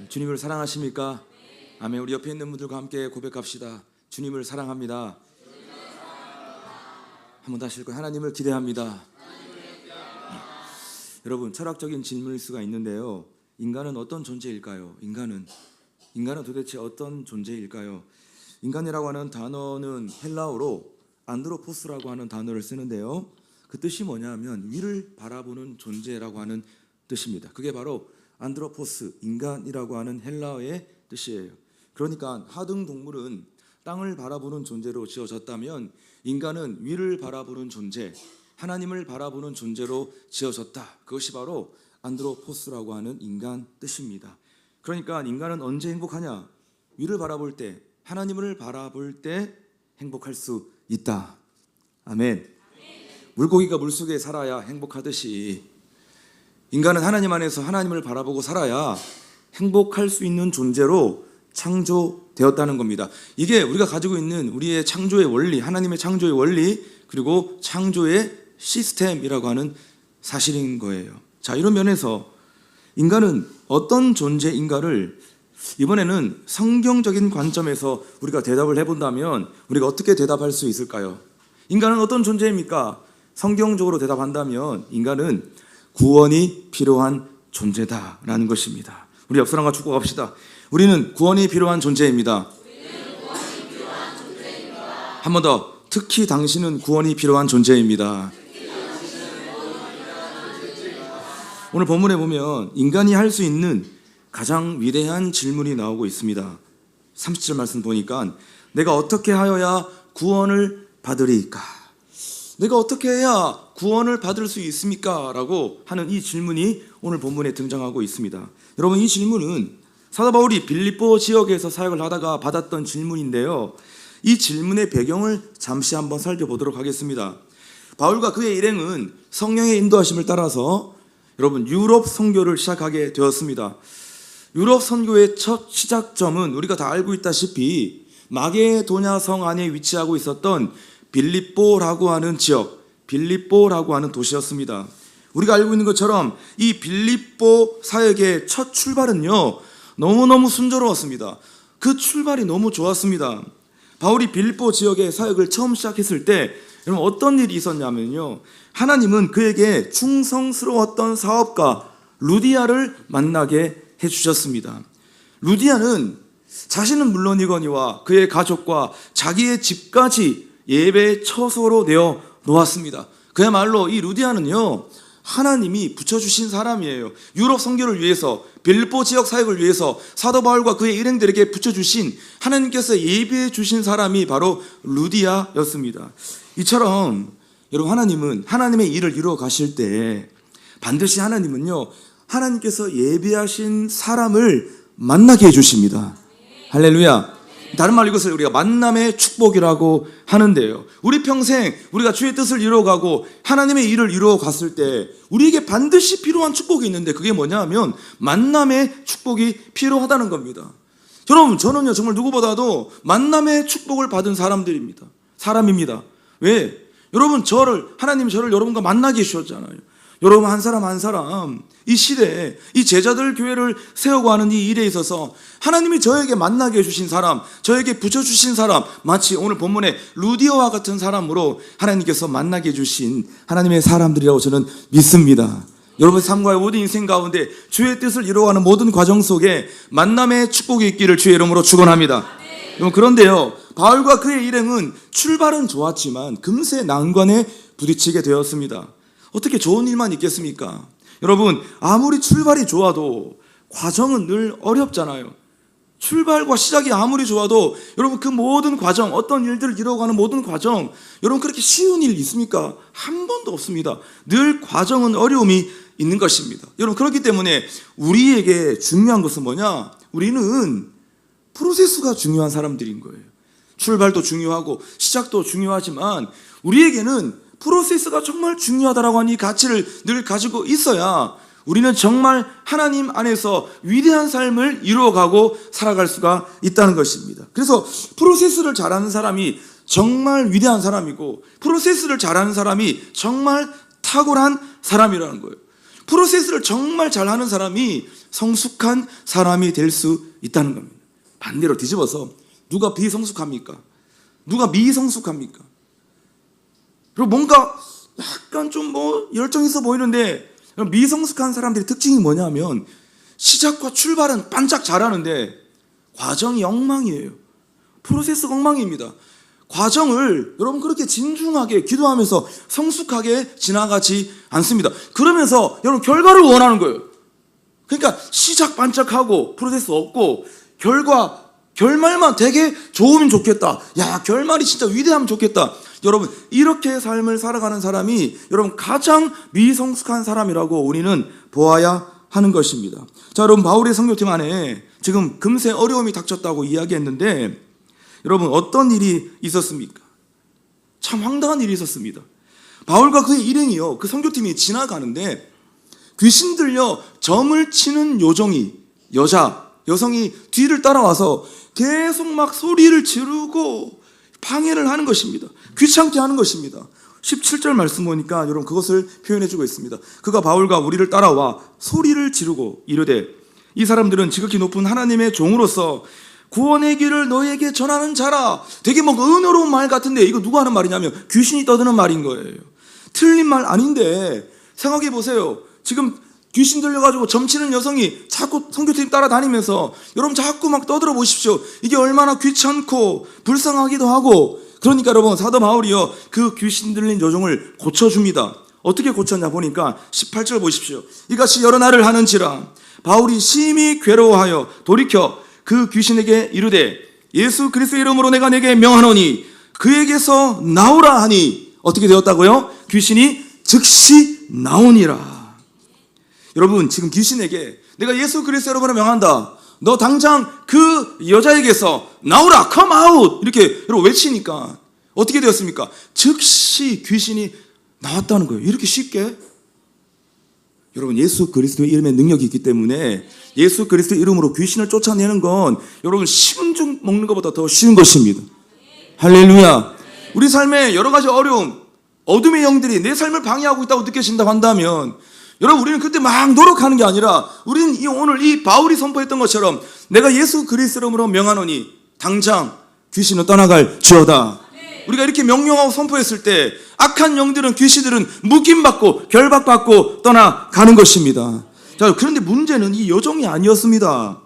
주님을 사랑하십니까? 아멘. 우리 옆에 있는 분들과 함께 고백합시다. 주님을 사랑합니다. 한번 다시 읽고 하나님을 기대합니다. 여러분, 철학적인 질문일 수가 있는데요. 인간은 어떤 존재일까요? 인간은 도대체 어떤 존재일까요? 인간이라고 하는 단어는 헬라어로 안드로포스라고 하는 단어를 쓰는데요. 그 뜻이 뭐냐면 위를 바라보는 존재라고 하는 뜻입니다. 그게 바로 안드로포스, 인간이라고 하는 헬라어의 뜻이에요. 그러니까 하등 동물은 땅을 바라보는 존재로 지어졌다면 인간은 위를 바라보는 존재, 하나님을 바라보는 존재로 지어졌다. 그것이 바로 안드로포스라고 하는 인간 뜻입니다. 그러니까 인간은 언제 행복하냐? 위를 바라볼 때, 하나님을 바라볼 때 행복할 수 있다. 아멘. 물고기가 물속에 살아야 행복하듯이 인간은 하나님 안에서 하나님을 바라보고 살아야 행복할 수 있는 존재로 창조되었다는 겁니다. 이게 우리가 가지고 있는 우리의 창조의 원리, 하나님의 창조의 원리, 그리고 창조의 시스템이라고 하는 사실인 거예요. 자, 이런 면에서 인간은 어떤 존재인가를 이번에는 성경적인 관점에서 우리가 대답을 해본다면 우리가 어떻게 대답할 수 있을까요? 인간은 어떤 존재입니까? 성경적으로 대답한다면 인간은 구원이 필요한 존재다라는 것입니다. 우리 옆 사람과 축복합시다. 우리는 구원이 필요한 존재입니다. 한 번 더, 특히 당신은 구원이 필요한 존재입니다. 오늘 본문에 보면 인간이 할 수 있는 가장 위대한 질문이 나오고 있습니다. 30절 말씀 보니까 내가 어떻게 하여야 구원을 받으리까? 내가 어떻게 해야 구원을 받을 수 있습니까? 라고 하는 이 질문이 오늘 본문에 등장하고 있습니다. 여러분, 이 질문은 사도 바울이 빌립보 지역에서 사역을 하다가 받았던 질문인데요. 이 질문의 배경을 잠시 한번 살펴보도록 하겠습니다. 바울과 그의 일행은 성령의 인도하심을 따라서 여러분 유럽 선교를 시작하게 되었습니다. 유럽 선교의 첫 시작점은 우리가 다 알고 있다시피 마게도냐 성 안에 위치하고 있었던 빌립보라고 하는 지역, 빌립보라고 하는 도시였습니다. 우리가 알고 있는 것처럼 이 빌립보 사역의 첫 출발은요, 너무너무 순조로웠습니다. 그 출발이 너무 좋았습니다. 바울이 빌립보 지역의 사역을 처음 시작했을 때 여러분 어떤 일이 있었냐면요, 하나님은 그에게 충성스러웠던 사업가 루디아를 만나게 해주셨습니다. 루디아는 자신은 물론이거니와 그의 가족과 자기의 집까지 예배의 처소로 내어 놓았습니다. 그야말로 이 루디아는요, 하나님이 붙여주신 사람이에요. 유럽 선교를 위해서, 빌립보 지역 사역을 위해서 사도 바울과 그의 일행들에게 붙여주신, 하나님께서 예비해 주신 사람이 바로 루디아였습니다. 이처럼 여러분, 하나님은 하나님의 일을 이루어 가실 때 반드시 하나님은요, 하나님께서 예비하신 사람을 만나게 해주십니다. 할렐루야. 다른 말로 이것을 우리가 만남의 축복이라고 하는데요, 우리 평생 우리가 주의 뜻을 이루어가고 하나님의 일을 이루어 갔을 때 우리에게 반드시 필요한 축복이 있는데 그게 뭐냐 하면 만남의 축복이 필요하다는 겁니다. 여러분, 저는요 정말 누구보다도 만남의 축복을 받은 사람입니다. 왜? 여러분, 하나님이 저를 여러분과 만나게 해주셨잖아요. 여러분 한 사람 한 사람 이 시대에 이 제자들 교회를 세우고 하는 이 일에 있어서 하나님이 저에게 만나게 해주신 사람, 저에게 붙여주신 사람, 마치 오늘 본문의 루디아와 같은 사람으로 하나님께서 만나게 해주신 하나님의 사람들이라고 저는 믿습니다. 여러분 삶과의 모든 인생 가운데 주의 뜻을 이루어가는 모든 과정 속에 만남의 축복이 있기를 주의 이름으로 축원합니다. 여러분, 그런데요, 바울과 그의 일행은 출발은 좋았지만 금세 난관에 부딪히게 되었습니다. 어떻게 좋은 일만 있겠습니까? 여러분, 아무리 출발이 좋아도 과정은 늘 어렵잖아요. 출발과 시작이 아무리 좋아도 여러분 그 모든 과정, 어떤 일들을 이루어가는 모든 과정, 여러분 그렇게 쉬운 일 있습니까? 한 번도 없습니다. 늘 과정은 어려움이 있는 것입니다. 여러분, 그렇기 때문에 우리에게 중요한 것은 뭐냐? 우리는 프로세스가 중요한 사람들인 거예요. 출발도 중요하고 시작도 중요하지만 우리에게는 프로세스가 정말 중요하다라고 하는 이 가치를 늘 가지고 있어야 우리는 정말 하나님 안에서 위대한 삶을 이루어가고 살아갈 수가 있다는 것입니다. 그래서 프로세스를 잘하는 사람이 정말 위대한 사람이고, 프로세스를 잘하는 사람이 정말 탁월한 사람이라는 거예요. 프로세스를 정말 잘하는 사람이 성숙한 사람이 될 수 있다는 겁니다. 반대로 뒤집어서 누가 비성숙합니까? 누가 미성숙합니까? 그리고 뭔가 약간 좀 열정 있어 보이는데 미성숙한 사람들의 특징이 뭐냐면 시작과 출발은 반짝 잘하는데 과정이 엉망이에요. 프로세스가 엉망입니다. 과정을 여러분 그렇게 진중하게 기도하면서 성숙하게 지나가지 않습니다. 그러면서 여러분 결과를 원하는 거예요. 그러니까 시작 반짝하고 프로세스 없고 결말만 되게 좋으면 좋겠다. 야, 결말이 진짜 위대하면 좋겠다. 여러분 이렇게 삶을 살아가는 사람이 여러분 가장 미성숙한 사람이라고 우리는 보아야 하는 것입니다. 자, 여러분 바울의 선교팀 안에 지금 금세 어려움이 닥쳤다고 이야기했는데 여러분 어떤 일이 있었습니까? 참 황당한 일이 있었습니다. 바울과 그의 일행이요, 그 선교팀이 지나가는데 귀신 들려 점을 치는 여성이 뒤를 따라와서 계속 막 소리를 지르고 방해를 하는 것입니다. 귀찮게 하는 것입니다. 17절 말씀 보니까 여러분 그것을 표현해주고 있습니다. 그가 바울과 우리를 따라와 소리를 지르고 이르되 이 사람들은 지극히 높은 하나님의 종으로서 구원의 길을 너희에게 전하는 자라. 되게 은혜로운 말 같은데 이거 누가 하는 말이냐면 귀신이 떠드는 말인 거예요. 틀린 말 아닌데 생각해 보세요. 지금 귀신 들려가지고 점치는 여성이 자꾸 선교팀 따라다니면서 여러분 자꾸 막 떠들어 보십시오. 이게 얼마나 귀찮고 불쌍하기도 하고. 그러니까 여러분 사도 바울이요 그 귀신 들린 여종을 고쳐줍니다. 어떻게 고쳤냐 보니까 18절 보십시오. 이같이 여러 날을 하는지라 바울이 심히 괴로워하여 돌이켜 그 귀신에게 이르되 예수 그리스도의 이름으로 내가 내게 명하노니 그에게서 나오라 하니 어떻게 되었다고요? 귀신이 즉시 나오니라. 여러분 지금 귀신에게 내가 예수 그리스도의 이름으로 명한다. 너 당장 그 여자에게서 나오라, come out 이렇게 여러분 외치니까 어떻게 되었습니까? 즉시 귀신이 나왔다는 거예요. 이렇게 쉽게. 여러분 예수 그리스도의 이름에 능력이 있기 때문에 예수 그리스도의 이름으로 귀신을 쫓아내는 건 여러분 식은 죽 먹는 것보다 더 쉬운 것입니다. 할렐루야. 우리 삶에 여러 가지 어려움, 어둠의 영들이 내 삶을 방해하고 있다고 느껴진다고 한다면 여러분 우리는 그때 막 노력하는 게 아니라 우리는 오늘 이 바울이 선포했던 것처럼 내가 예수 그리스도 이름으로 명하노니 당장 귀신은 떠나갈 지어다. 우리가 이렇게 명령하고 선포했을 때 악한 영들은 귀신들은 묶임받고 결박받고 떠나가는 것입니다. 자, 그런데 문제는 이 여종이 아니었습니다.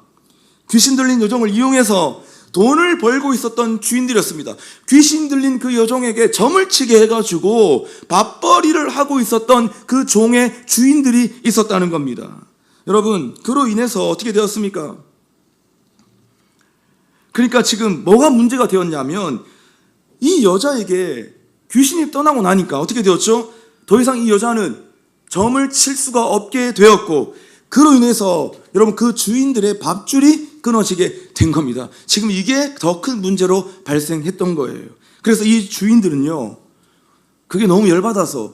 귀신 들린 여종을 이용해서 돈을 벌고 있었던 주인들이었습니다. 귀신 들린 그 여종에게 점을 치게 해가지고 밥벌이를 하고 있었던 그 종의 주인들이 있었다는 겁니다. 여러분 그로 인해서 어떻게 되었습니까? 그러니까 지금 뭐가 문제가 되었냐면 이 여자에게 귀신이 떠나고 나니까 어떻게 되었죠? 더 이상 이 여자는 점을 칠 수가 없게 되었고 그로 인해서 여러분 그 주인들의 밥줄이 끊어지게 된 겁니다. 지금 이게 더 큰 문제로 발생했던 거예요. 그래서 이 주인들은요 그게 너무 열받아서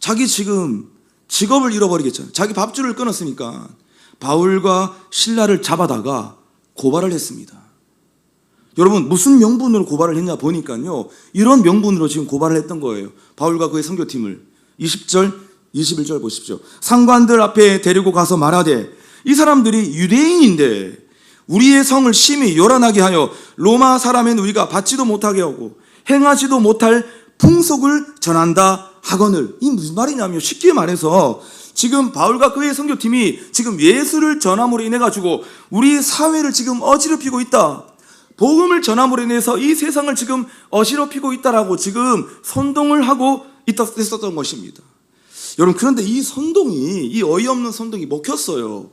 자기 지금 직업을 잃어버리겠잖아요. 자기 밥줄을 끊었으니까 바울과 실라를 잡아다가 고발을 했습니다. 여러분 무슨 명분으로 고발을 했냐 보니까요 이런 명분으로 지금 고발을 했던 거예요. 바울과 그의 선교팀을 20절 21절 보십시오. 상관들 앞에 데리고 가서 말하되 이 사람들이 유대인인데 우리의 성을 심히 요란하게 하여 로마 사람인 우리가 받지도 못하게 하고 행하지도 못할 풍속을 전한다 하거늘. 이 무슨 말이냐면 쉽게 말해서 지금 바울과 그의 선교팀이 지금 예수를 전함으로 인해 가지고 우리 사회를 지금 어지럽히고 있다. 복음을 전함으로 인해서 이 세상을 지금 어지럽히고 있다라고 지금 선동을 하고 있었던 것입니다. 여러분 그런데 이 어이없는 선동이 먹혔어요.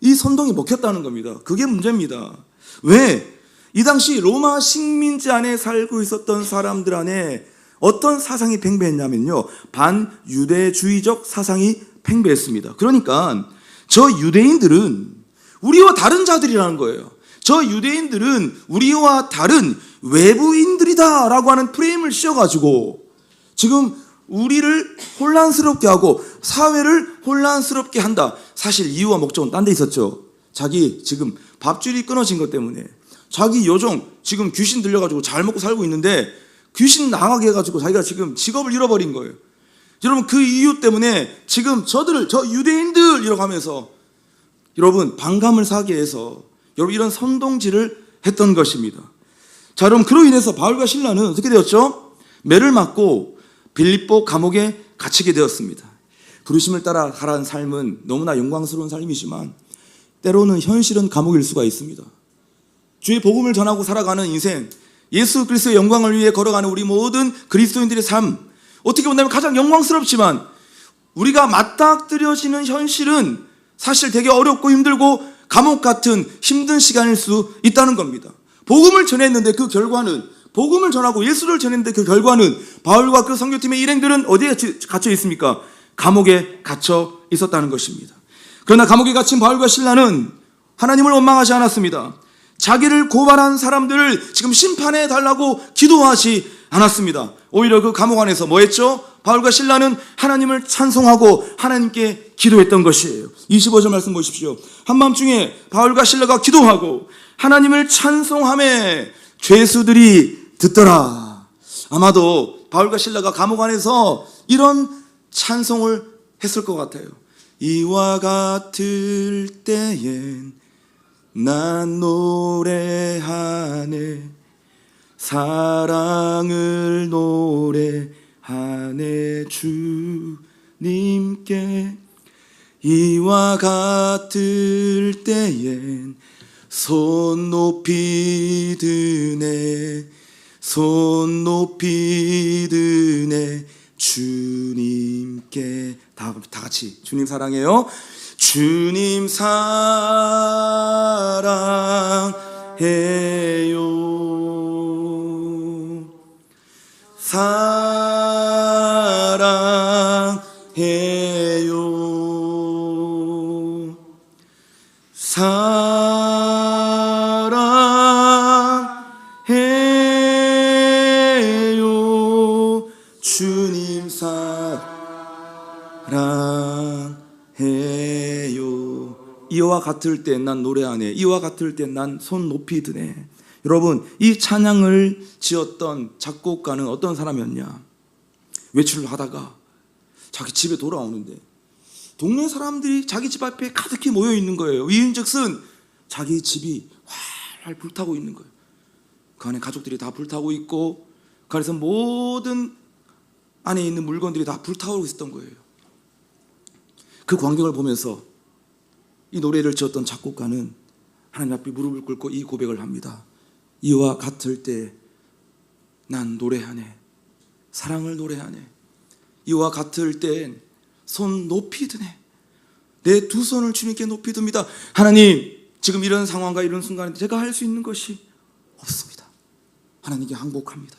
이 선동이 먹혔다는 겁니다. 그게 문제입니다. 왜? 이 당시 로마 식민지 안에 살고 있었던 사람들 안에 어떤 사상이 팽배했냐면요 반유대주의적 사상이 팽배했습니다. 그러니까 저 유대인들은 우리와 다른 자들이라는 거예요. 저 유대인들은 우리와 다른 외부인들이다 라고 하는 프레임을 씌워가지고 지금 우리를 혼란스럽게 하고 사회를 혼란스럽게 한다. 사실 이유와 목적은 딴 데 있었죠. 자기 지금 밥줄이 끊어진 것 때문에 자기 여종 지금 귀신 들려가지고 잘 먹고 살고 있는데 귀신 나가게 해가지고 자기가 지금 직업을 잃어버린 거예요. 여러분 그 이유 때문에 지금 저 유대인들 이라고 하면서 여러분 반감을 사기 위해서 여러분 이런 선동질을 했던 것입니다. 자, 여러분 그로 인해서 바울과 실라는 어떻게 되었죠? 매를 맞고 빌립보 감옥에 갇히게 되었습니다. 부르심을 따라 살아가는 삶은 너무나 영광스러운 삶이지만 때로는 현실은 감옥일 수가 있습니다. 주의 복음을 전하고 살아가는 인생, 예수 그리스도의 영광을 위해 걸어가는 우리 모든 그리스도인들의 삶, 어떻게 본다면 가장 영광스럽지만 우리가 맞닥뜨려지는 현실은 사실 되게 어렵고 힘들고 감옥 같은 힘든 시간일 수 있다는 겁니다. 복음을 전했는데 그 결과는, 복음을 전하고 예수를 전했는데 그 결과는 바울과 그 선교팀의 일행들은 어디에 갇혀 있습니까? 감옥에 갇혀 있었다는 것입니다. 그러나 감옥에 갇힌 바울과 실라는 하나님을 원망하지 않았습니다. 자기를 고발한 사람들을 지금 심판해 달라고 기도하지 않았습니다. 오히려 그 감옥 안에서 뭐 했죠? 바울과 실라는 하나님을 찬송하고 하나님께 기도했던 것이에요. 25절 말씀 보십시오. 한밤중에 바울과 실라가 기도하고 하나님을 찬송하며 죄수들이 듣더라. 아마도 바울과 실라가 감옥 안에서 이런 찬송을 했을 것 같아요. 이와 같을 때엔 난 노래하네, 사랑을 노래하네 주님께. 이와 같을 때엔 손 높이 드네, 손 높이 드네 주님께. 다 같이 주님 사랑해요. 주님 사랑해요, 사랑해요, 사랑해요, 주님 사랑해요. 이와 같을 때 난 노래하네, 이와 같을 때 난 손 높이 드네. 여러분, 이 찬양을 지었던 작곡가는 어떤 사람이었냐? 외출을 하다가 자기 집에 돌아오는데 동네 사람들이 자기 집 앞에 가득히 모여 있는 거예요. 이인즉슨 자기 집이 활활 불타고 있는 거예요. 그 안에 가족들이 다 불타고 있고 그 안에서 모든 안에 있는 물건들이 다 불타오르고 있었던 거예요. 그 광경을 보면서 이 노래를 지었던 작곡가는 하나님 앞에 무릎을 꿇고 이 고백을 합니다. 이와 같을 때 난 노래하네, 사랑을 노래하네. 이와 같을 땐 손 높이 드네, 내 두 손을 주님께 높이 듭니다. 하나님, 지금 이런 상황과 이런 순간에 제가 할 수 있는 것이 없습니다. 하나님께 항복합니다.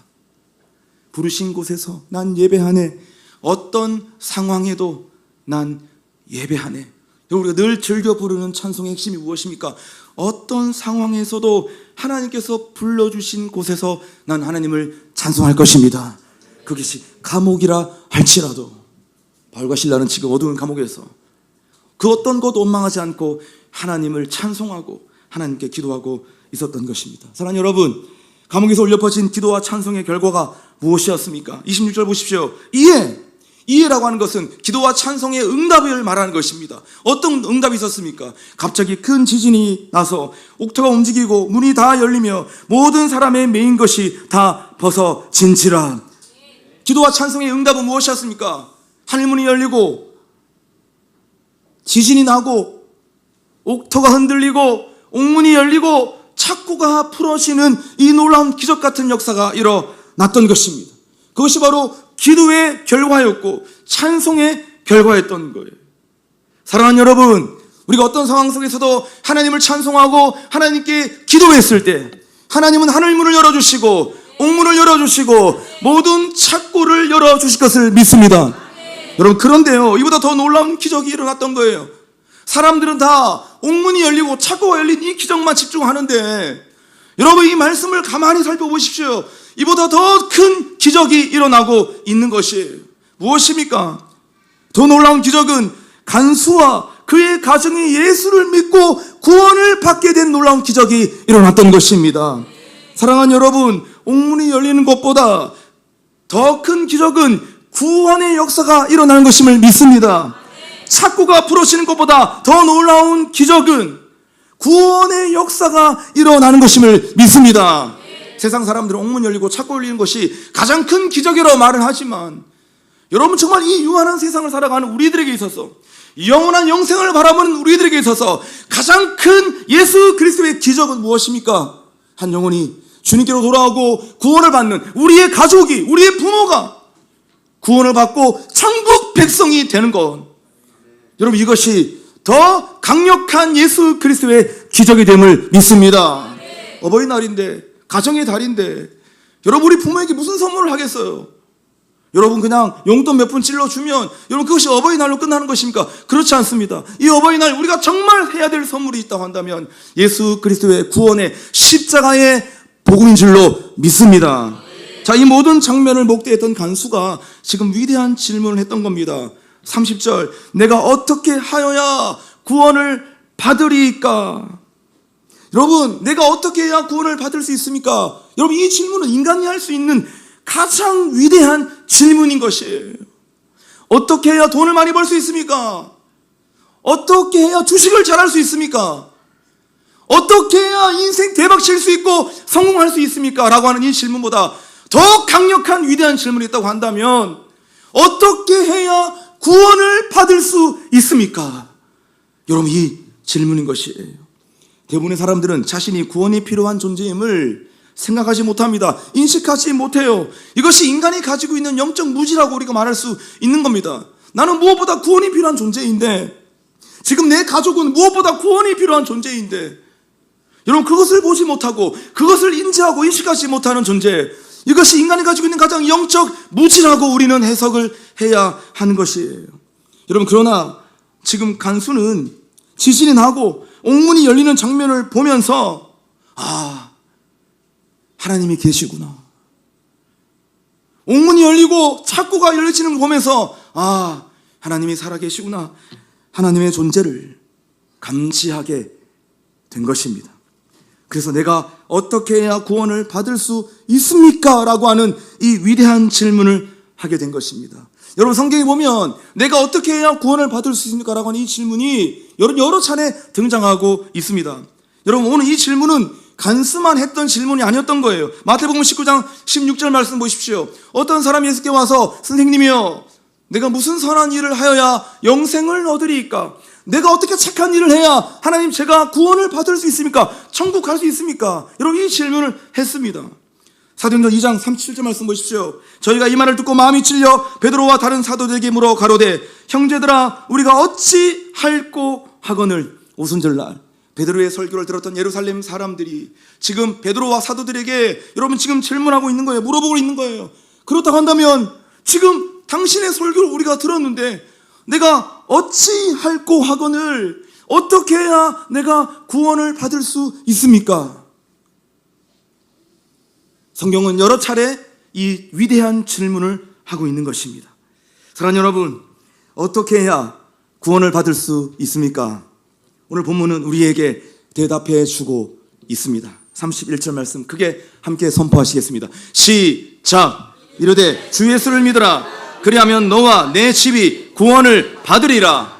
부르신 곳에서 난 예배하네, 어떤 상황에도 난 예배하네. 우리가 늘 즐겨 부르는 찬송의 핵심이 무엇입니까? 어떤 상황에서도 하나님께서 불러주신 곳에서 난 하나님을 찬송할 것입니다. 그것이 감옥이라 할지라도. 바울과 실라는 지금 어두운 감옥에서 그 어떤 것 원망하지 않고 하나님을 찬송하고 하나님께 기도하고 있었던 것입니다. 사랑하는 여러분, 감옥에서 울려 퍼진 기도와 찬송의 결과가 무엇이었습니까? 26절 보십시오. 이해라고 하는 것은 기도와 찬송의 응답을 말하는 것입니다. 어떤 응답이 있었습니까? 갑자기 큰 지진이 나서 옥토가 움직이고 문이 다 열리며 모든 사람의 메인 것이 다 벗어진지라. 기도와 찬송의 응답은 무엇이었습니까? 하늘문이 열리고 지진이 나고 옥토가 흔들리고 옥문이 열리고 착고가 풀어지는 이 놀라운 기적 같은 역사가 일어났던 것입니다. 그것이 바로 기도의 결과였고 찬송의 결과였던 거예요. 사랑하는 여러분, 우리가 어떤 상황 속에서도 하나님을 찬송하고 하나님께 기도했을 때 하나님은 하늘문을 열어주시고 옥문을 열어주시고 모든 착고를 열어주실 것을 믿습니다. 여러분, 그런데요, 이보다 더 놀라운 기적이 일어났던 거예요. 사람들은 다 옥문이 열리고 착고가 열린 이 기적만 집중하는데 여러분, 이 말씀을 가만히 살펴보십시오. 이보다 더 큰 기적이 일어나고 있는 것이에요. 무엇입니까? 더 놀라운 기적은 간수와 그의 가정이 예수를 믿고 구원을 받게 된 놀라운 기적이 일어났던 것입니다. 사랑하는 여러분, 옥문이 열리는 것보다 더 큰 기적은 구원의 역사가 일어나는 것임을 믿습니다. 착고가 부러지는 것보다 더 놀라운 기적은 구원의 역사가 일어나는 것임을 믿습니다. 세상 사람들은 옥문 열리고 착고 열리는 것이 가장 큰 기적이라고 말을 하지만 여러분, 정말 이 유한한 세상을 살아가는 우리들에게 있어서, 영원한 영생을 바라보는 우리들에게 있어서 가장 큰 예수 그리스도의 기적은 무엇입니까? 한 영혼이 주님께로 돌아오고 구원을 받는, 우리의 가족이, 우리의 부모가 구원을 받고 천국 백성이 되는 것. 여러분, 이것이 더 강력한 예수 그리스도의 기적이 됨을 믿습니다. 어버이날인데, 가정의 달인데, 여러분, 우리 부모에게 무슨 선물을 하겠어요? 여러분, 그냥 용돈 몇 푼 찔러주면 여러분 그것이 어버이날로 끝나는 것입니까? 그렇지 않습니다. 이 어버이날 우리가 정말 해야 될 선물이 있다고 한다면 예수 그리스도의 구원의 십자가의 복음인 줄로 믿습니다. 자, 이 모든 장면을 목도했던 간수가 지금 위대한 질문을 했던 겁니다. 30절, 내가 어떻게 하여야 구원을 받으리까? 여러분, 내가 어떻게 해야 구원을 받을 수 있습니까? 여러분, 이 질문은 인간이 할 수 있는 가장 위대한 질문인 것이에요. 어떻게 해야 돈을 많이 벌 수 있습니까? 어떻게 해야 주식을 잘할 수 있습니까? 어떻게 해야 인생 대박 칠 수 있고 성공할 수 있습니까? 라고 하는 이 질문보다 더 강력한 위대한 질문이 있다고 한다면 어떻게 해야 구원을 받을 수 있습니까? 여러분, 이 질문인 것이에요. 대부분의 사람들은 자신이 구원이 필요한 존재임을 생각하지 못합니다. 인식하지 못해요. 이것이 인간이 가지고 있는 영적 무지라고 우리가 말할 수 있는 겁니다. 나는 무엇보다 구원이 필요한 존재인데, 지금 내 가족은 무엇보다 구원이 필요한 존재인데, 여러분, 그것을 보지 못하고 그것을 인지하고 인식하지 못하는 존재, 이것이 인간이 가지고 있는 가장 영적 무지라고 우리는 해석을 해야 하는 것이에요. 여러분, 그러나 지금 간수는 지진이 나고 옥문이 열리는 장면을 보면서 하나님이 계시구나. 옥문이 열리고 착고가 열리지는 걸 보면서 하나님이 살아계시구나. 하나님의 존재를 감지하게 된 것입니다. 그래서 내가 어떻게 해야 구원을 받을 수 있습니까? 라고 하는 이 위대한 질문을 하게 된 것입니다. 여러분, 성경에 보면 내가 어떻게 해야 구원을 받을 수 있습니까? 라고 하는 이 질문이 여러 차례 등장하고 있습니다. 여러분, 오늘 이 질문은 간수만 했던 질문이 아니었던 거예요. 마태복음 19장 16절 말씀 보십시오. 어떤 사람이 예수께 와서 선생님이여, 내가 무슨 선한 일을 하여야 영생을 얻으리이까? 내가 어떻게 착한 일을 해야 하나님 제가 구원을 받을 수 있습니까? 천국 갈 수 있습니까? 여러분, 이 질문을 했습니다. 사도행전 2장 37절 말씀 보십시오. 저희가 이 말을 듣고 마음이 찔려 베드로와 다른 사도들에게 물어 가로되 형제들아 우리가 어찌 할꼬 하거늘. 오순절날 베드로의 설교를 들었던 예루살렘 사람들이 지금 베드로와 사도들에게 여러분 지금 질문하고 있는 거예요. 물어보고 있는 거예요. 그렇다고 한다면 지금 당신의 설교를 우리가 들었는데 내가 어찌 할꼬 하거늘, 어떻게 해야 내가 구원을 받을 수 있습니까? 성경은 여러 차례 이 위대한 질문을 하고 있는 것입니다. 사랑하는 여러분, 어떻게 해야 구원을 받을 수 있습니까? 오늘 본문은 우리에게 대답해 주고 있습니다. 31절 말씀 크게 함께 선포하시겠습니다. 시작. 이르되 주 예수를 믿으라. 그리하면 너와 내 집이 구원을 받으리라.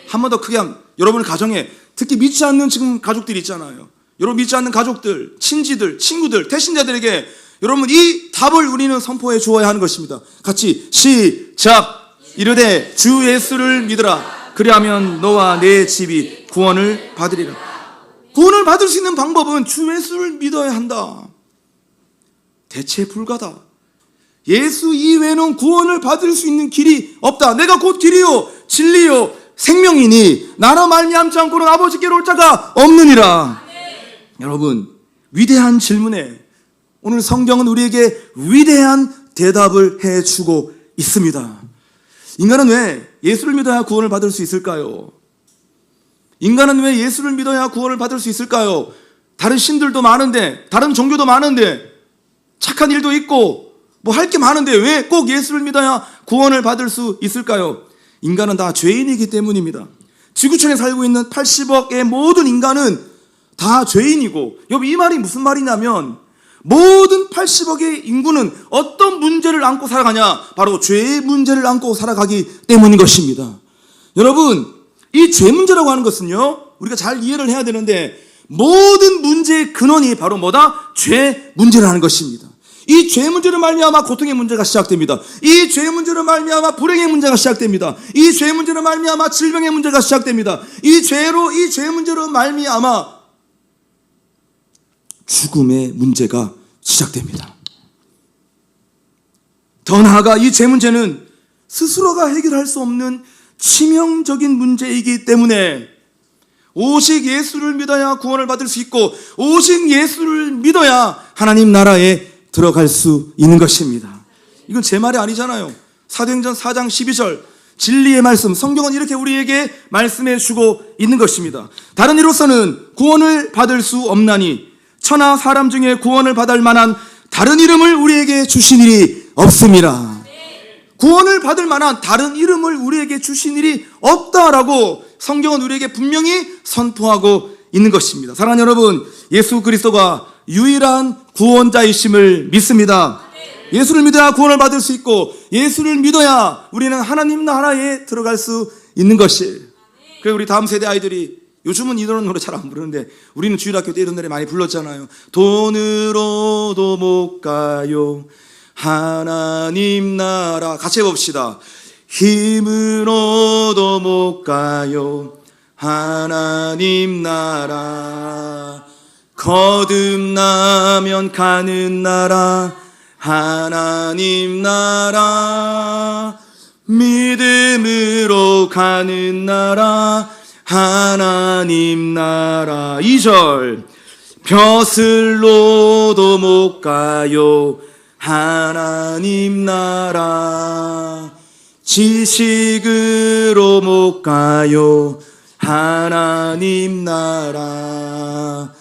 한 번 더 크게 여러분 가정에 특히 믿지 않는 지금 가족들이 있잖아요. 여러분 믿지 않는 가족들, 친지들, 친구들, 태신자들에게 여러분 이 답을 우리는 선포해 주어야 하는 것입니다. 같이 시작. 이르되 주 예수를 믿으라. 그리하면 너와 내 집이 구원을 받으리라. 구원을 받을 수 있는 방법은 주 예수를 믿어야 한다. 대체 불가다. 예수 이외에는 구원을 받을 수 있는 길이 없다. 내가 곧 길이요 진리요 생명이니 나로 말미암지 않고는 아버지께로 올 자가 없느니라. 여러분, 위대한 질문에 오늘 성경은 우리에게 위대한 대답을 해주고 있습니다. 인간은 왜 예수를 믿어야 구원을 받을 수 있을까요? 인간은 왜 예수를 믿어야 구원을 받을 수 있을까요? 다른 신들도 많은데, 다른 종교도 많은데, 착한 일도 있고 뭐 할 게 많은데 왜 꼭 예수를 믿어야 구원을 받을 수 있을까요? 인간은 다 죄인이기 때문입니다. 지구촌에 살고 있는 80억의 모든 인간은 다 죄인이고, 여러분 이 말이 무슨 말이냐면 모든 80억의 인구는 어떤 문제를 안고 살아가냐? 바로 죄의 문제를 안고 살아가기 때문인 것입니다. 여러분, 이 죄 문제라고 하는 것은요, 우리가 잘 이해를 해야 되는데, 모든 문제의 근원이 바로 뭐다? 죄 문제라는 것입니다. 이 죄 문제로 말미암아 고통의 문제가 시작됩니다. 이 죄 문제로 말미암아 불행의 문제가 시작됩니다. 이 죄 문제로 말미암아 질병의 문제가 시작됩니다. 이 죄 문제로 말미암아 죽음의 문제가 시작됩니다. 더 나아가 이 죄 문제는 스스로가 해결할 수 없는 치명적인 문제이기 때문에 오직 예수를 믿어야 구원을 받을 수 있고, 오직 예수를 믿어야 하나님 나라에 들어갈 수 있는 것입니다. 이건 제 말이 아니잖아요. 사도행전 4장 12절 진리의 말씀, 성경은 이렇게 우리에게 말씀해 주고 있는 것입니다. 다른 이로서는 구원을 받을 수 없나니 천하 사람 중에 구원을 받을 만한 다른 이름을 우리에게 주신 일이 없습니다. 구원을 받을 만한 다른 이름을 우리에게 주신 일이 없다라고 성경은 우리에게 분명히 선포하고 있는 것입니다. 사랑하는 여러분, 예수 그리스도가 유일한 구원자이심을 믿습니다. 예수를 믿어야 구원을 받을 수 있고, 예수를 믿어야 우리는 하나님 나라에 들어갈 수 있는 것이에요. 그래서 우리 다음 세대 아이들이, 요즘은 이런 노래 잘 안 부르는데 우리는 주일학교 때 이런 노래 많이 불렀잖아요. 돈으로도 못 가요 하나님 나라. 같이 해봅시다. 힘으로도 못 가요 하나님 나라. 거듭나면 가는 나라 하나님 나라. 믿음으로 가는 나라 하나님 나라. 2절 벼슬로도 못 가요 하나님 나라. 지식으로 못 가요 하나님 나라.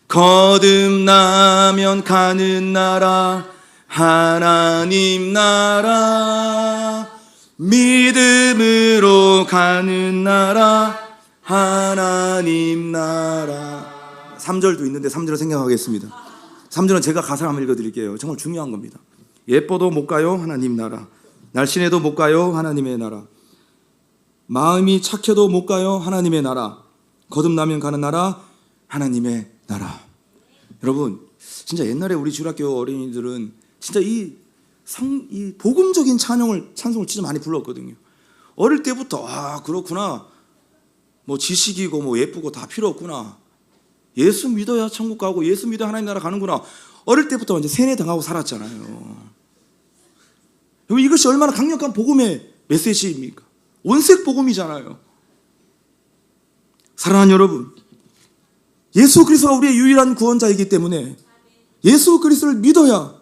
거듭나면 가는 나라 하나님 나라. 믿음으로 가는 나라 하나님 나라. 3절도 있는데 3절을 생각하겠습니다. 3절은 제가 가사를 한번 읽어드릴게요. 정말 중요한 겁니다. 예뻐도 못 가요 하나님 나라. 날씬해도 못 가요 하나님의 나라. 마음이 착해도 못 가요 하나님의 나라. 거듭나면 가는 나라 하나님의 나라. 여러분, 진짜 옛날에 우리 주일학교 어린이들은 진짜 이 복음적인 찬송을 진짜 많이 불렀거든요. 어릴 때부터 그렇구나, 뭐 지식이고 뭐 예쁘고 다 필요 없구나, 예수 믿어야 천국 가고 예수 믿어야 하나님 나라 가는구나, 어릴 때부터 이제 세뇌당하고 살았잖아요. 이것이 얼마나 강력한 복음의 메시지입니까? 온색 복음이잖아요. 사랑하는 여러분, 예수 그리스도가 우리의 유일한 구원자이기 때문에 예수 그리스도를 믿어야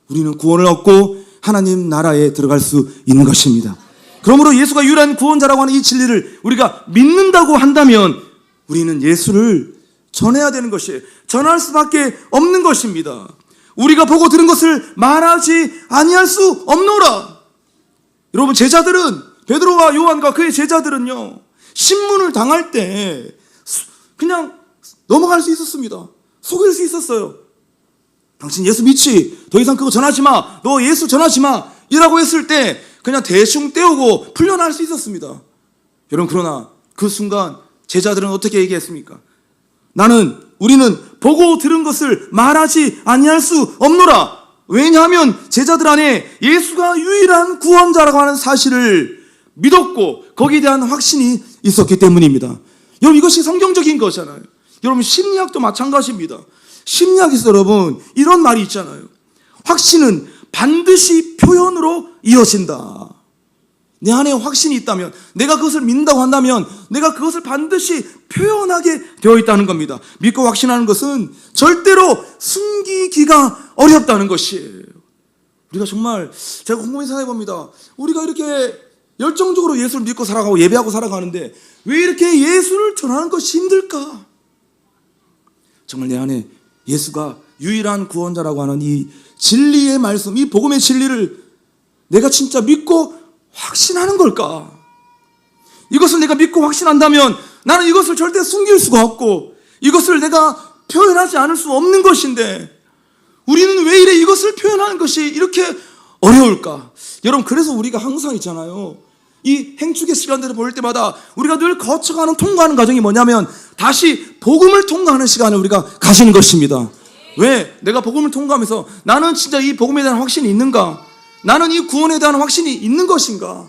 우리는 구원을 얻고 하나님 나라에 들어갈 수 있는 것입니다. 그러므로 예수가 유일한 구원자라고 하는 이 진리를 우리가 믿는다고 한다면 우리는 예수를 전해야 되는 것이에요. 전할 수밖에 없는 것입니다. 우리가 보고 들은 것을 말하지 아니할 수 없노라. 여러분, 제자들은, 베드로와 요한과 그의 제자들은요, 신문을 당할 때 그냥 넘어갈 수 있었습니다. 속일 수 있었어요. 당신 예수 믿지? 더 이상 그거 전하지 마. 너 예수 전하지 마. 이라고 했을 때 그냥 대충 떼우고 풀려날 수 있었습니다. 여러분, 그러나 그 순간 제자들은 어떻게 얘기했습니까? 우리는 보고 들은 것을 말하지 아니할 수 없노라. 왜냐하면 제자들 안에 예수가 유일한 구원자라고 하는 사실을 믿었고 거기에 대한 확신이 있었기 때문입니다. 여러분, 이것이 성경적인 거잖아요. 여러분, 심리학도 마찬가지입니다. 심리학에서 여러분 이런 말이 있잖아요. 확신은 반드시 표현으로 이어진다. 내 안에 확신이 있다면, 내가 그것을 믿는다고 한다면 내가 그것을 반드시 표현하게 되어 있다는 겁니다. 믿고 확신하는 것은 절대로 숨기기가 어렵다는 것이에요. 우리가 정말, 제가 곰곰이 생각해 봅니다. 우리가 이렇게 열정적으로 예수를 믿고 살아가고 예배하고 살아가는데 왜 이렇게 예수를 전하는 것이 힘들까? 정말 내 안에 예수가 유일한 구원자라고 하는 이 진리의 말씀, 이 복음의 진리를 내가 진짜 믿고 확신하는 걸까? 이것을 내가 믿고 확신한다면 나는 이것을 절대 숨길 수가 없고 이것을 내가 표현하지 않을 수 없는 것인데 우리는 왜 이래 이것을 표현하는 것이 이렇게 어려울까? 여러분, 그래서 우리가 항상 있잖아요. 이 행축의 시간들을 볼 때마다 우리가 늘 거쳐가는 통과하는 과정이 뭐냐면 다시 복음을 통과하는 시간을 우리가 가지는 것입니다. 왜? 내가 복음을 통과하면서 나는 진짜 이 복음에 대한 확신이 있는가? 나는 이 구원에 대한 확신이 있는 것인가?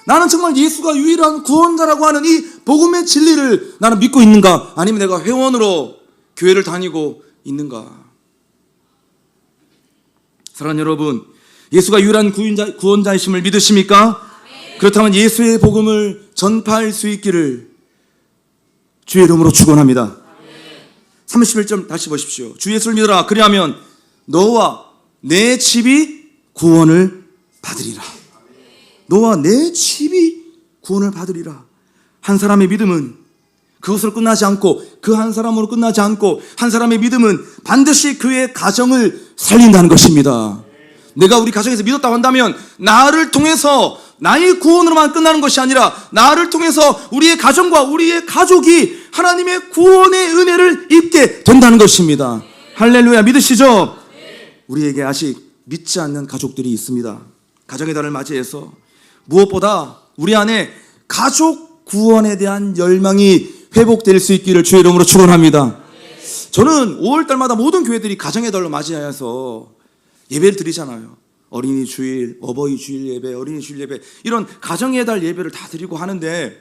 나는 정말 예수가 유일한 구원자라고 하는 이 복음의 진리를 나는 믿고 있는가? 아니면 내가 회원으로 교회를 다니고 있는가? 사랑하는 여러분, 예수가 유일한 구원자이심을 믿으십니까? 그렇다면 예수의 복음을 전파할 수 있기를 주의 이름으로 축원합니다. 31절 다시 보십시오. 주 예수를 믿어라. 그리하면 너와 내 집이 구원을 받으리라. 너와 내 집이 구원을 받으리라. 한 사람의 믿음은 그것으로 끝나지 않고, 그 한 사람으로 끝나지 않고, 한 사람의 믿음은 반드시 그의 가정을 살린다는 것입니다. 내가 우리 가정에서 믿었다고 한다면 나를 통해서 나의 구원으로만 끝나는 것이 아니라 나를 통해서 우리의 가정과 우리의 가족이 하나님의 구원의 은혜를 입게 된다는 것입니다. 할렐루야, 믿으시죠? 우리에게 아직 믿지 않는 가족들이 있습니다. 가정의 달을 맞이해서 무엇보다 우리 안에 가족 구원에 대한 열망이 회복될 수 있기를 주의 이름으로 축원합니다. 저는 5월달마다 모든 교회들이 가정의 달로 맞이하여서 예배를 드리잖아요. 어린이 주일, 어버이 주일 예배, 어린이 주일 예배, 이런 가정의 달 예배를 다 드리고 하는데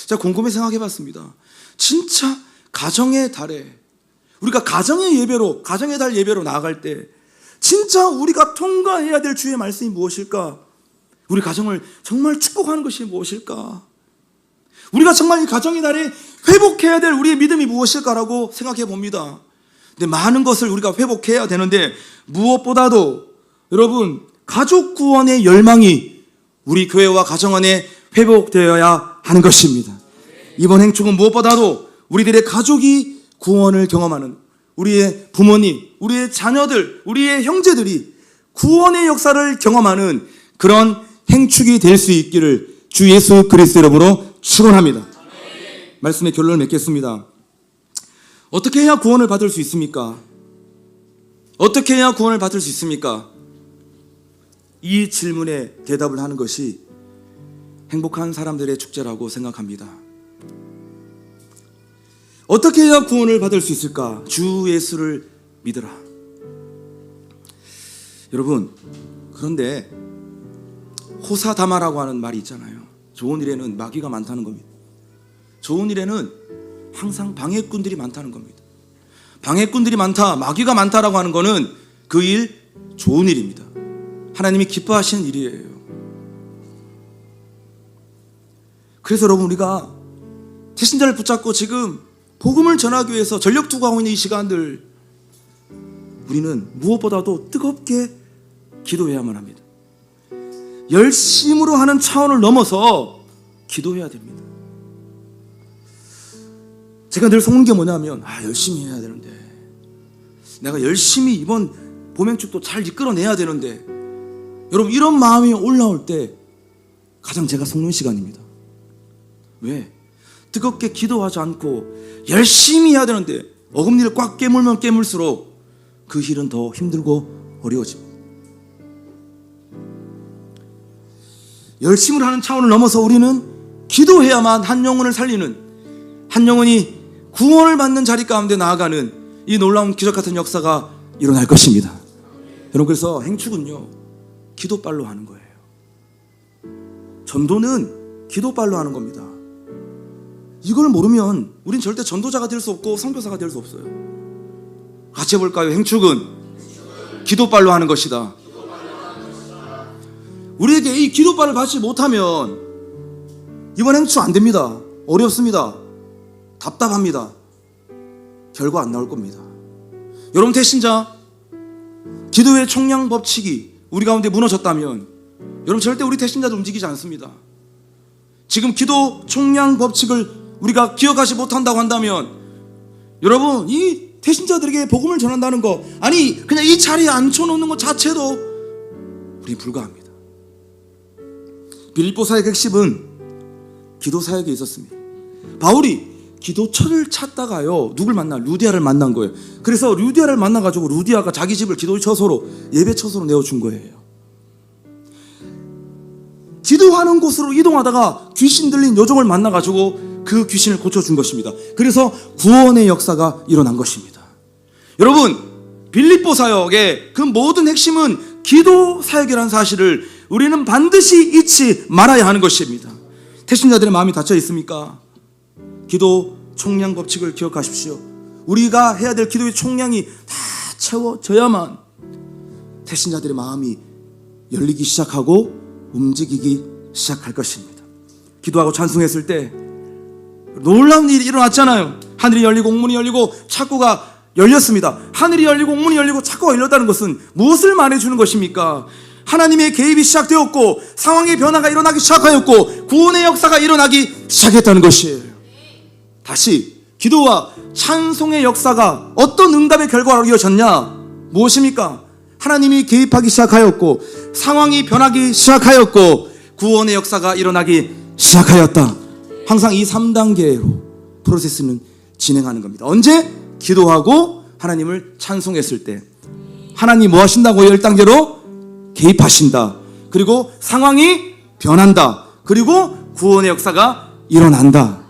제가 곰곰이 생각해 봤습니다. 진짜 가정의 달에 우리가 가정의 예배로, 가정의 달 예배로 나아갈 때 진짜 우리가 통과해야 될 주의 말씀이 무엇일까? 우리 가정을 정말 축복하는 것이 무엇일까? 우리가 정말 이 가정의 달에 회복해야 될 우리의 믿음이 무엇일까라고 생각해 봅니다. 근데 많은 것을 우리가 회복해야 되는데 무엇보다도 여러분, 가족 구원의 열망이 우리 교회와 가정 안에 회복되어야 하는 것입니다. 이번 행축은 무엇보다도 우리들의 가족이 구원을 경험하는, 우리의 부모님, 우리의 자녀들, 우리의 형제들이 구원의 역사를 경험하는 그런 행축이 될 수 있기를 주 예수 그리스도 이름으로 축원합니다. 말씀의 결론을 맺겠습니다. 어떻게 해야 구원을 받을 수 있습니까? 어떻게 해야 구원을 받을 수 있습니까? 이 질문에 대답을 하는 것이 행복한 사람들의 축제라고 생각합니다. 어떻게 해야 구원을 받을 수 있을까? 주 예수를 믿으라. 여러분, 그런데 호사다마라고 하는 말이 있잖아요. 좋은 일에는 마귀가 많다는 겁니다. 좋은 일에는 항상 방해꾼들이 많다는 겁니다. 방해꾼들이 많다, 마귀가 많다라고 하는 것은 그 일 좋은 일입니다. 하나님이 기뻐하시는 일이에요. 그래서 여러분, 우리가 태신자를 붙잡고 지금 복음을 전하기 위해서 전력 투구하고 있는 이 시간들, 우리는 무엇보다도 뜨겁게 기도해야만 합니다. 열심으로 하는 차원을 넘어서 기도해야 됩니다. 제가 늘 속는 게 뭐냐면, 열심히 해야 되는데, 내가 열심히 이번 봄행축도 잘 이끌어내야 되는데, 여러분, 이런 마음이 올라올 때 가장 제가 속는 시간입니다. 왜? 뜨겁게 기도하지 않고 열심히 해야 되는데 어금니를 꽉 깨물면 깨물수록 그 일은 더 힘들고 어려워집니다. 열심을 하는 차원을 넘어서 우리는 기도해야만 한 영혼을 살리는, 한 영혼이 구원을 받는 자리 가운데 나아가는 이 놀라운 기적 같은 역사가 일어날 것입니다. 여러분, 그래서 행축은요, 기도빨로 하는 거예요. 전도는 기도빨로 하는 겁니다. 이걸 모르면 우린 절대 전도자가 될 수 없고 선교사가 될 수 없어요. 같이 해볼까요? 행축은 기도빨로 하는 것이다. 우리에게 이 기도빨을 받지 못하면 이번 행축 안 됩니다. 어렵습니다. 답답합니다. 결과 안 나올 겁니다. 여러분, 태신자, 기도의 총량 법칙이 우리 가운데 무너졌다면 여러분, 절대 우리 태신자도 움직이지 않습니다. 지금 기도 총량 법칙을 우리가 기억하지 못한다고 한다면 여러분, 이 태신자들에게 복음을 전한다는 거, 아니 그냥 이 자리에 앉혀놓는 것 자체도 우리 불가합니다. 빌립보 사역의 핵심은 기도 사역에 있었습니다. 바울이 기도처를 찾다가요, 누굴 만나? 루디아를 만난 거예요. 그래서 루디아를 만나가지고 루디아가 자기 집을 기도처소로, 예배처소로 내어준 거예요. 기도하는 곳으로 이동하다가 귀신 들린 여종을 만나가지고 그 귀신을 고쳐준 것입니다. 그래서 구원의 역사가 일어난 것입니다. 여러분, 빌립보 사역의 그 모든 핵심은 기도 사역이라는 사실을 우리는 반드시 잊지 말아야 하는 것입니다. 태신자들의 마음이 닫혀 있습니까? 기도 총량 법칙을 기억하십시오. 우리가 해야 될 기도의 총량이 다 채워져야만 태신자들의 마음이 열리기 시작하고 움직이기 시작할 것입니다. 기도하고 찬송했을 때 놀라운 일이 일어났잖아요. 하늘이 열리고 옥문이 열리고 창고가 열렸습니다. 하늘이 열리고 옥문이 열리고 창고가 열렸다는 것은 무엇을 말해주는 것입니까? 하나님의 개입이 시작되었고 상황의 변화가 일어나기 시작하였고 구원의 역사가 일어나기 시작했다는 것이에요. 다시 기도와 찬송의 역사가 어떤 응답의 결과로 이어졌냐? 무엇입니까? 하나님이 개입하기 시작하였고 상황이 변하기 시작하였고 구원의 역사가 일어나기 시작하였다. 항상 이 3단계로 프로세스는 진행하는 겁니다. 언제? 기도하고 하나님을 찬송했을 때 하나님 뭐 하신다고요? 1단계로 개입하신다. 그리고 상황이 변한다. 그리고 구원의 역사가 일어난다.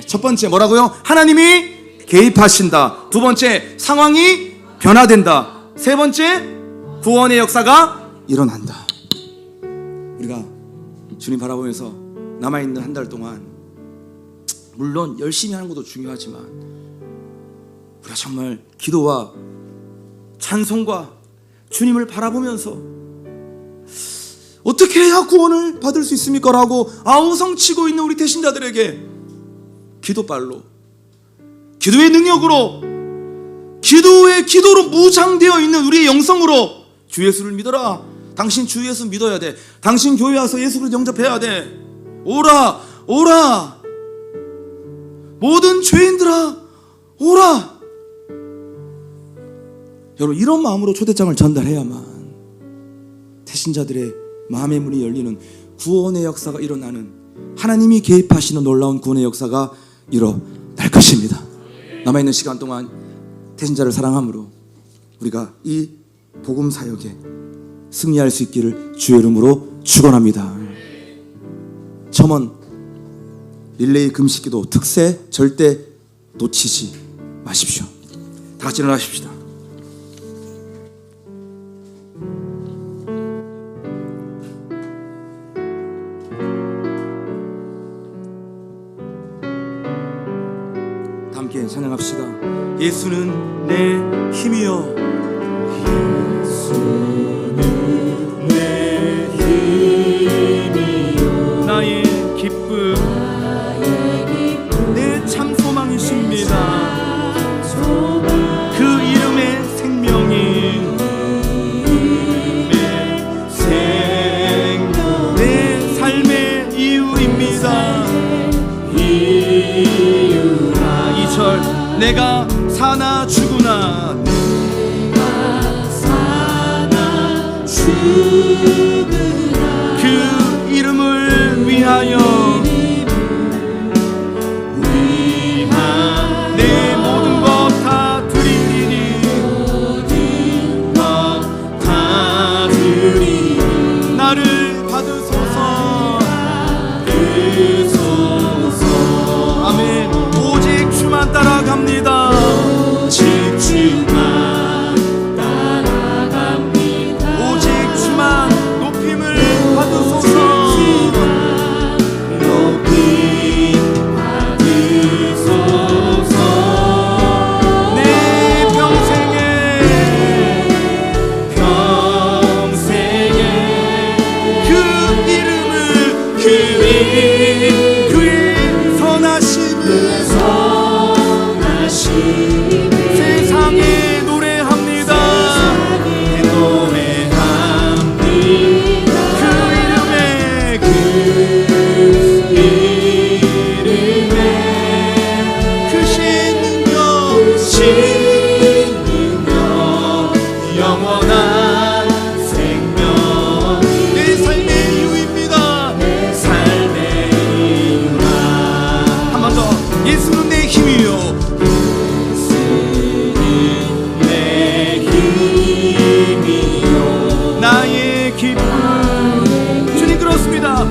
첫 번째 뭐라고요? 하나님이 개입하신다. 두 번째 상황이 변화된다. 세 번째 구원의 역사가 일어난다. 우리가 주님 바라보면서 남아있는 한 달 동안 물론 열심히 하는 것도 중요하지만 우리가 정말 기도와 찬송과 주님을 바라보면서 어떻게 해야 구원을 받을 수 있습니까? 라고 아우성치고 있는 우리 태신자들에게 기도발로, 기도의 능력으로, 기도로 무장되어 있는 우리의 영성으로 주 예수를 믿어라. 당신 주 예수 믿어야 돼. 당신 교회 와서 예수를 영접해야 돼. 오라, 오라. 모든 죄인들아, 오라. 여러분, 이런 마음으로 초대장을 전달해야만 태신자들의 마음의 문이 열리는 구원의 역사가 일어나는, 하나님이 개입하시는 놀라운 구원의 역사가 일어날 것입니다. 남아있는 시간 동안 태신자를 사랑함으로 우리가 이 복음 사역에 승리할 수 있기를 주의 이름으로 축원합니다. 첨언 릴레이 금식기도 특세 절대 놓치지 마십시오. 다 같이 일어나십시다. 다 함께 찬양합시다. 예수는 내 힘이여. 예수는 내 힘이요. 나의 기쁨, 내 참 소망이십니다. 그 이름의 생명이 내 삶의 이유입니다. 2절 내가 사나 죽으나 그 이름을 위하여 내 모든 것 다 드리리니 나를 받으소서. 아멘. 오직 주만 따라갑니다. 오직 주만 따라갑니다. 오직 주만 높임을 받으소서. 높임 받으소서. 내 평생에 그 이름을 그의 선하심을 세상에 노래합니다. 그 이름에 크신 능력 영원한 생명 내 삶의 이유입니다. 내 삶의 이유라. 한 번 더. 예수는 내 힘이요. 나의 기쁨. 주님 그렇습니다.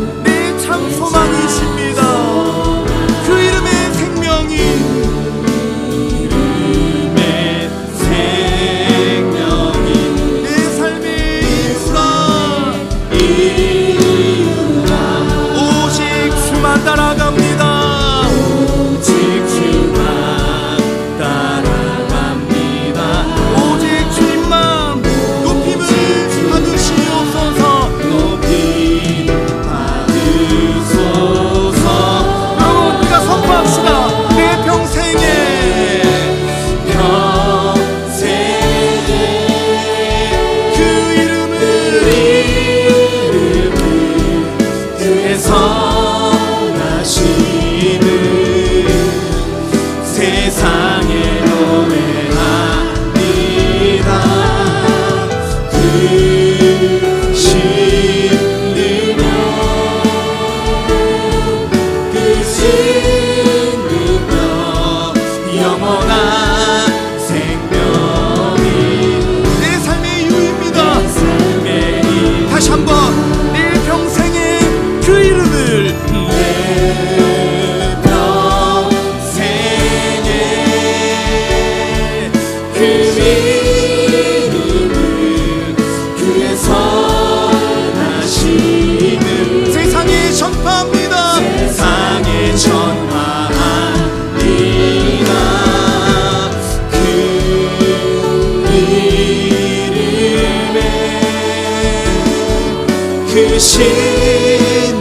크신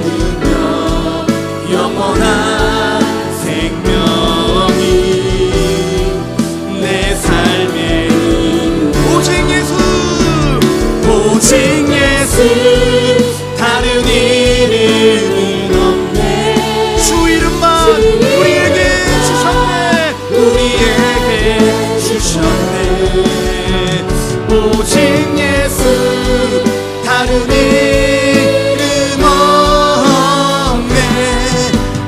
능력 영원한 생명이 내 삶에 오직 예수 오직 예수 다른 이름은 없네 주 이름만 우리에게 주셨네 우리에게 주셨네 오직 예수 다른 이름 없네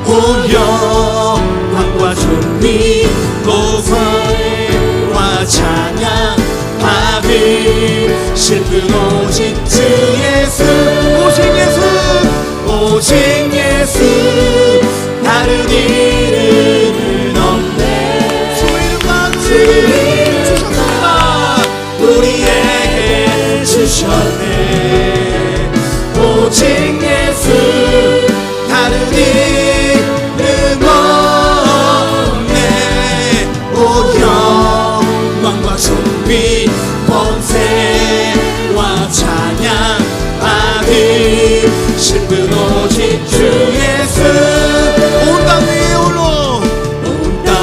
온 영광과 존귀 노래와 찬양 받을 슬픈 오직 주 예수 오직 예수 오직 예수 다른 이름은 없네 주 이름만 주셨습니다 우리에게 주셨네 오직 예수 다른 이름 없네 오 영광과 존귀 권세와 찬양 받을 슬픈 오직 주 예수 온 땅 위에 홀로 온 땅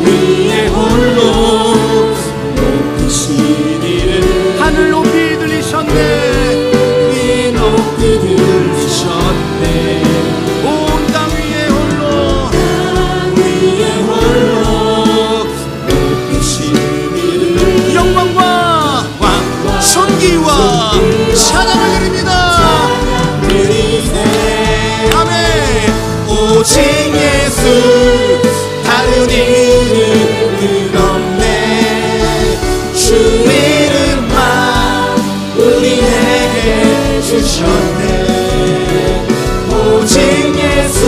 위에 홀로 높이신 이름 하늘 높이 들리셨네 이 높이 들리셨네 온 땅 위에 홀로 높이신 이름 영광과 존귀와 찬양을 드립니다 아멘 오직 예수 다른 이름은 없네 주 이름만 우리에게 주셨네 오직 예수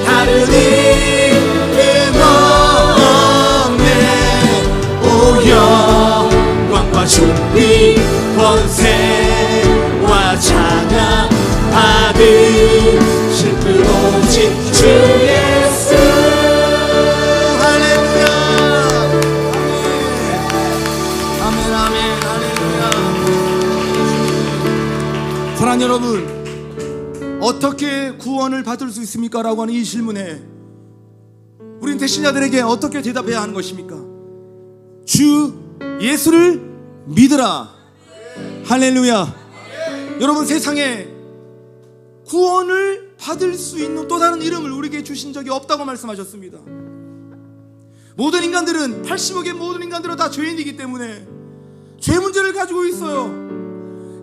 다른 이름 없네 오 영광과 존귀 권세와 찬양 받을 슬픈 오직 주 예수 할렐루야 아멘 아멘 할렐루야 사랑하는 여러분 어떻게 구원을 받을 수 있습니까? 라고 하는 이 질문에 우린 대신자들에게 어떻게 대답해야 하는 것입니까? 주 예수를 믿으라 할렐루야 여러분 세상에 구원을 받을 수 있는 또 다른 이름을 우리에게 주신 적이 없다고 말씀하셨습니다 모든 인간들은 80억의 모든 인간들은 다 죄인이기 때문에 죄 문제를 가지고 있어요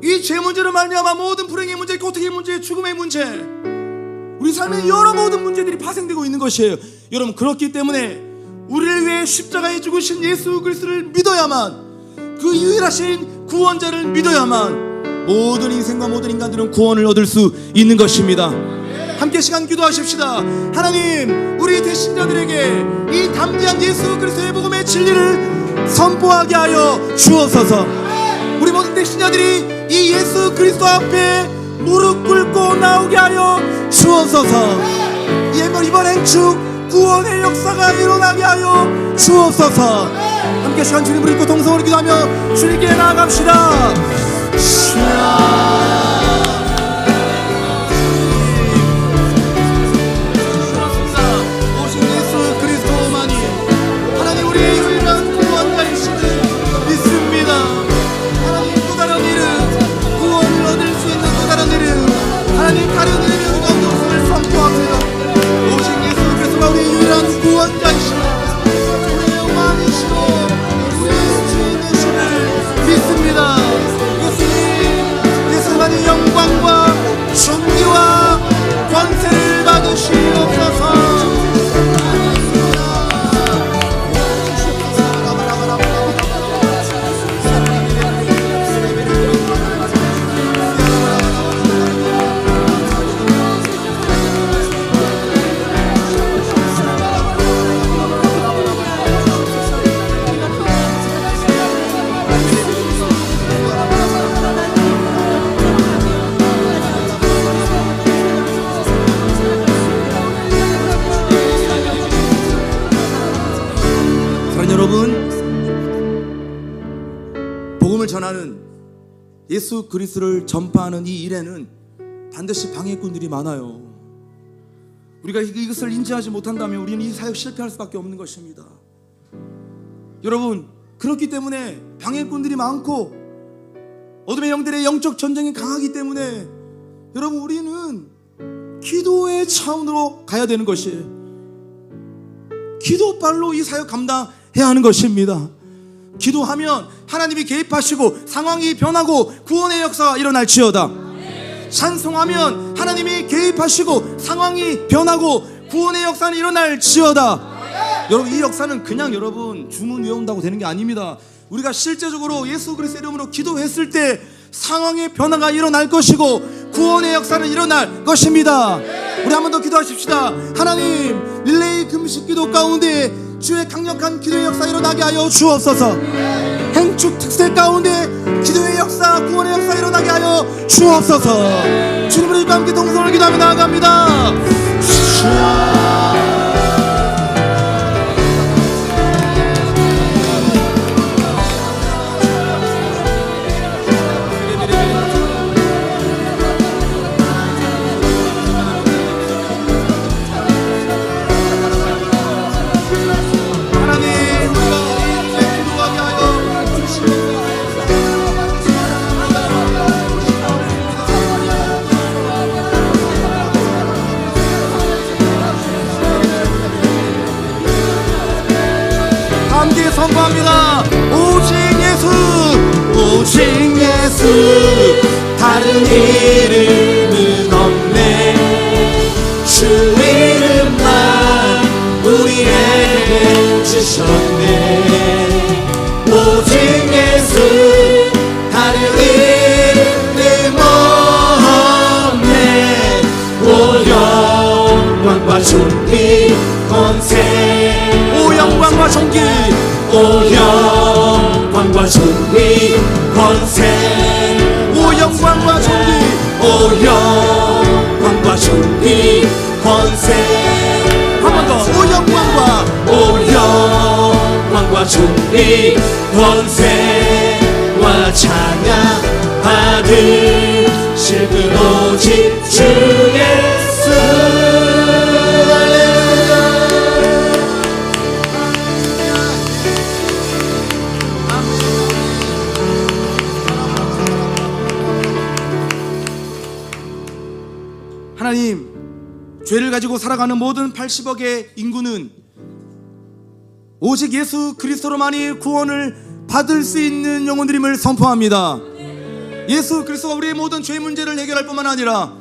이 죄 문제로 말미암아 모든 불행의 문제, 고통의 문제, 죽음의 문제 우리 삶에 여러 모든 문제들이 파생되고 있는 것이에요 여러분 그렇기 때문에 우리를 위해 십자가에 죽으신 예수 그리스도를 믿어야만 그 유일하신 구원자를 믿어야만 모든 인생과 모든 인간들은 구원을 얻을 수 있는 것입니다 함께 시간 기도하십시다 하나님 우리 대신자들에게 이 담대한 예수 그리스도의 복음의 진리를 선포하게 하여 주옵소서 우리 모든 대신자들이 이 예수 그리스도 앞에 무릎 꿇고 나오게 하여 주옵소서 이번 행축 구원의 역사가 일어나게 하여 주옵소서 함께 시간 주님을 읽고 동성으로 기도하며 주님께 나아갑시다 오직 예수 그리스도만이 하나님 우리의 유일한 구원자이심을 믿습니다 하나님 또 다른 이름 구원을 얻을 수 있는 또 다른 이름 하나님 다른 이름이 우리 가운데 없음을 선포합니다 오직 예수 그리스도가 우리의 유일한 구원자이시며 우리의 영광이시고 우리의 주인 되심을 믿습니다 예수만이 영광과 존귀와 권세를 받으시옵소서 여러분 복음을 전하는 예수 그리스도를 전파하는 이 일에는 반드시 방해꾼들이 많아요. 우리가 이것을 인지하지 못한다면 우리는 이 사역 실패할 수밖에 없는 것입니다. 여러분, 그렇기 때문에 방해꾼들이 많고 어둠의 영들의 영적 전쟁이 강하기 때문에 여러분, 우리는 기도의 차원으로 가야 되는 것이에요. 기도빨로 이 사역 감당해야 하는 것입니다. 기도하면 하나님이 개입하시고 상황이 변하고 구원의 역사가 일어날지어다. 찬송하면 하나님이 개입하시고 상황이 변하고 구원의 역사는 일어날지어다. 여러분, 이 역사는 그냥 여러분 주문 외운다고 되는 게 아닙니다. 우리가 실제적으로 예수 그리스도 이름으로 기도했을 때 상황의 변화가 일어날 것이고 구원의 역사는 일어날 것입니다. 우리 한 번 더 기도하십시다. 하나님, 릴레이 금식 기도 가운데 주의 강력한 기도의 역사 일어나게 하여 주옵소서. 행축 특세 가운데 기도의 역사, 구원의 역사 일어나게 하여 주옵소서. 주님으로 함께 동성을 기도하며 나아갑니다. 함께 선포합니다. 오직 예수, 오직 예수, 다른 이름은 없네. 주 이름만 우리에게 주셨네. 오직 예수, 다른 이름 없네. 오 영광과 존귀 권세, 오 영광과 존귀, 오 영광과 존귀 권세, 오 영광과 존귀, 오 영광과 존귀 권세. 한 번 더. 오 영광과, 오 영광과 존귀 권세와 찬양 받으실 분 오직 주 예수. 하나님, 죄를 가지고 살아가는 모든 80억의 인구는 오직 예수 그리스도로만이 구원을 받을 수 있는 영혼들임을 선포합니다. 예수 그리스도가 우리의 모든 죄 문제를 해결할 뿐만 아니라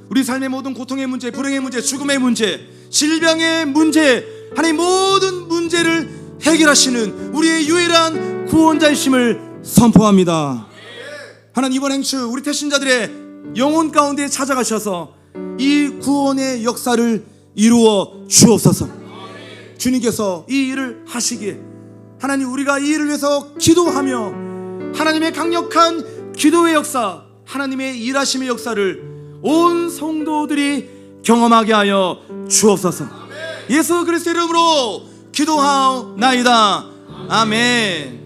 우리 삶의 모든 고통의 문제, 불행의 문제, 죽음의 문제, 질병의 문제, 하나님 모든 문제를 해결하시는 우리의 유일한 구원자이심을 선포합니다. 하나님, 이번 행추 우리 태신자들의 영혼 가운데 찾아가셔서 이 구원의 역사를 이루어 주옵소서. 주님께서 이 일을 하시기에 하나님, 우리가 이 일을 위해서 기도하며 하나님의 강력한 기도의 역사, 하나님의 일하심의 역사를 온 성도들이 경험하게 하여 주옵소서. 예수 그리스도 이름으로 기도하옵나이다. 아멘.